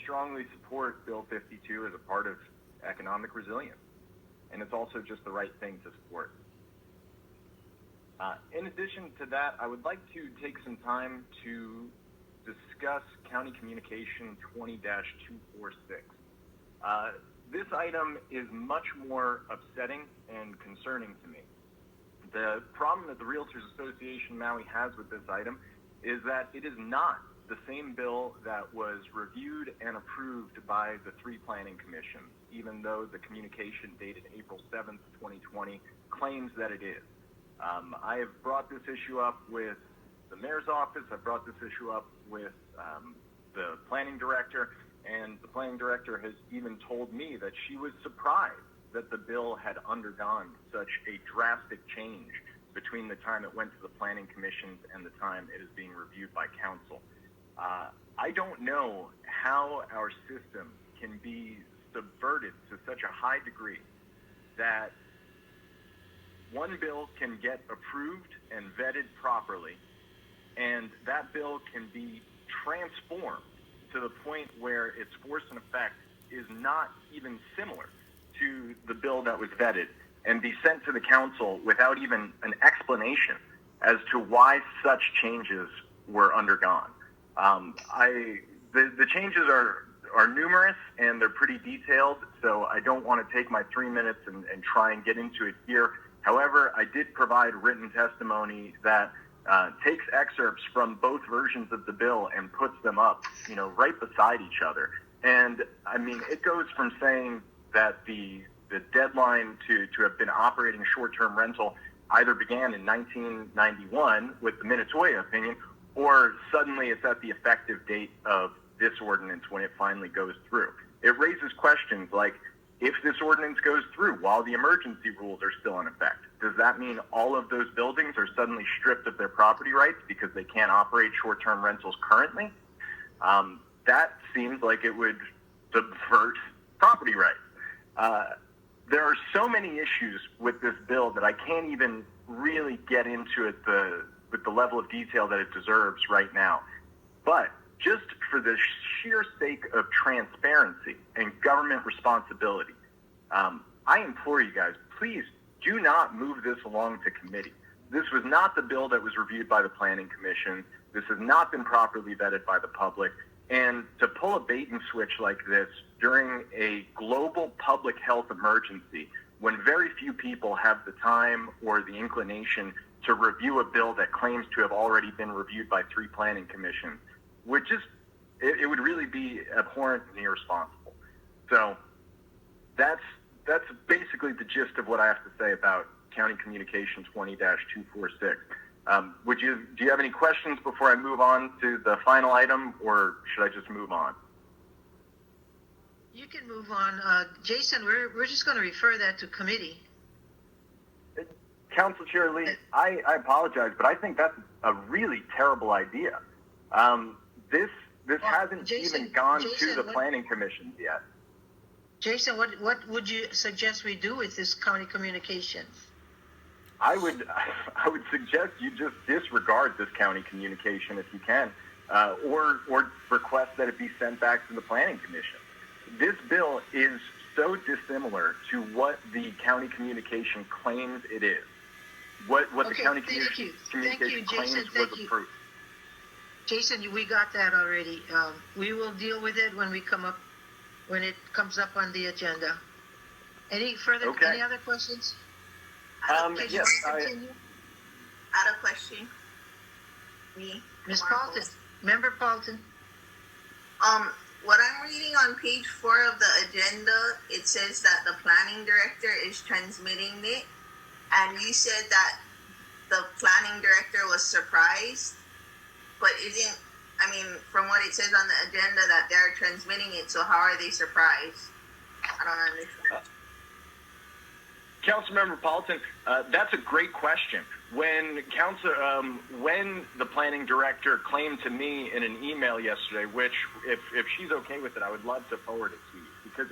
strongly support Bill 52 as a part of economic resilience, and it's also just the right thing to support. In addition to that, I would like to take some time to discuss County Communication 20-246. This item is much more upsetting and concerning to me. The problem that the Realtors Association Maui has with this item is that it is not the same bill that was reviewed and approved by the three planning commissions, even though the communication dated April 7th, 2020 claims that it is. I have brought this issue up with the mayor's office. I've brought this issue up with the planning director, and the planning director has even told me that she was surprised that the bill had undergone such a drastic change between the time it went to the planning commissions and the time it is being reviewed by council. I don't know how our system can be subverted to such a high degree that one bill can get approved and vetted properly, and that bill can be transformed to the point where its force and effect is not even similar to the bill that was vetted, and be sent to the council without even an explanation as to why such changes were undergone. The changes are numerous and they're pretty detailed, so I don't want to take my 3 minutes and try and get into it here. However, I did provide written testimony that takes excerpts from both versions of the bill and puts them up, right beside each other. And I mean, it goes from saying that the deadline to have been operating short-term rental either began in 1991 with the Minatoya opinion, or suddenly it's at the effective date of this ordinance when it finally goes through. It raises questions like, if this ordinance goes through while the emergency rules are still in effect, does that mean all of those buildings are suddenly stripped of their property rights because they can't operate short-term rentals currently? That seems like it would subvert property rights. There are so many issues with this bill that I can't even really get into it with the level of detail that it deserves right now. But just for the sheer sake of transparency and government responsibility, I implore you guys, please do not move this along to committee. This was not the bill that was reviewed by the Planning Commission. This has not been properly vetted by the public. And to pull a bait and switch like this during a global public health emergency, when very few people have the time or the inclination to review a bill that claims to have already been reviewed by three planning commissions, it would really be abhorrent and irresponsible. So that's basically the gist of what I have to say about County Communication 20-246. Do you have any questions before I move on to the final item, or should I just move on? You can move on. Jason, we're just going to refer that to committee. Council Chair Lee, I apologize, but I think that's a really terrible idea. This hasn't even gone to the planning commissions yet. Jason, what would you suggest we do with this county communication? I would suggest you just disregard this county communication if you can, or request that it be sent back to the planning commission. This bill is so dissimilar to what the county communication claims it is. What the county communication claims was approved. Jason, we got that already. We will deal with it when it comes up on the agenda. Any other questions? Yes, I had a question. Me, Ms. Paulton, Member Paulton. What I'm reading on page 4 of the agenda, it says that the planning director is transmitting it, and you said that the planning director was surprised, but from what it says on the agenda that they're transmitting it, so how are they surprised? I don't understand. Councilmember Paulton, that's a great question. When the planning director claimed to me in an email yesterday, which if she's okay with it, I would love to forward it to you, because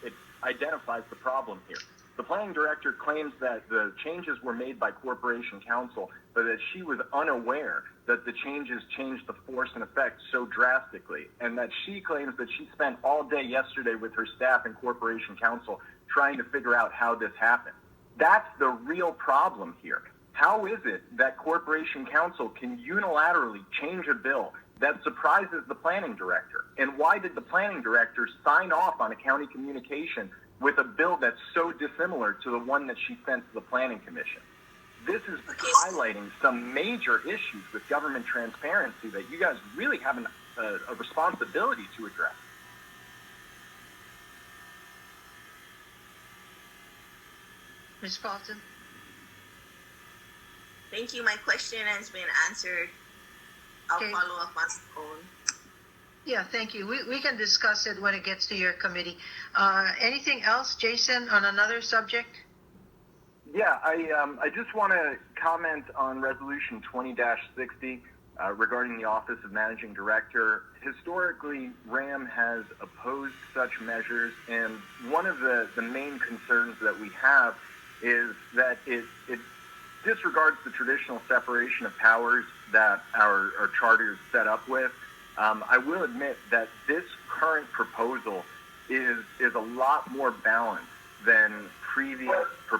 it identifies the problem here. The planning director claims that the changes were made by corporation counsel, but that she was unaware that the changes changed the force and effect so drastically, and that she claims that she spent all day yesterday with her staff and corporation counsel trying to figure out how this happened. That's the real problem here. How is it that corporation counsel can unilaterally change a bill that surprises the planning director? And why did the planning director sign off on a county communication with a bill that's so dissimilar to the one that she sent to the planning commission? This is highlighting some major issues with government transparency that you guys really have a responsibility to address. Ms. Paulson? Thank you. My question has been answered. I'll Okay. follow up on my own. Yeah, thank you. We can discuss it when it gets to your committee. Anything else, Jason, on another subject? Yeah, I just want to comment on Resolution 20-60 regarding the Office of Managing Director. Historically, RAM has opposed such measures, and one of the main concerns that we have is that it disregards the traditional separation of powers that our charter is set up with. I will admit that this current proposal is a lot more balanced than previous proposals.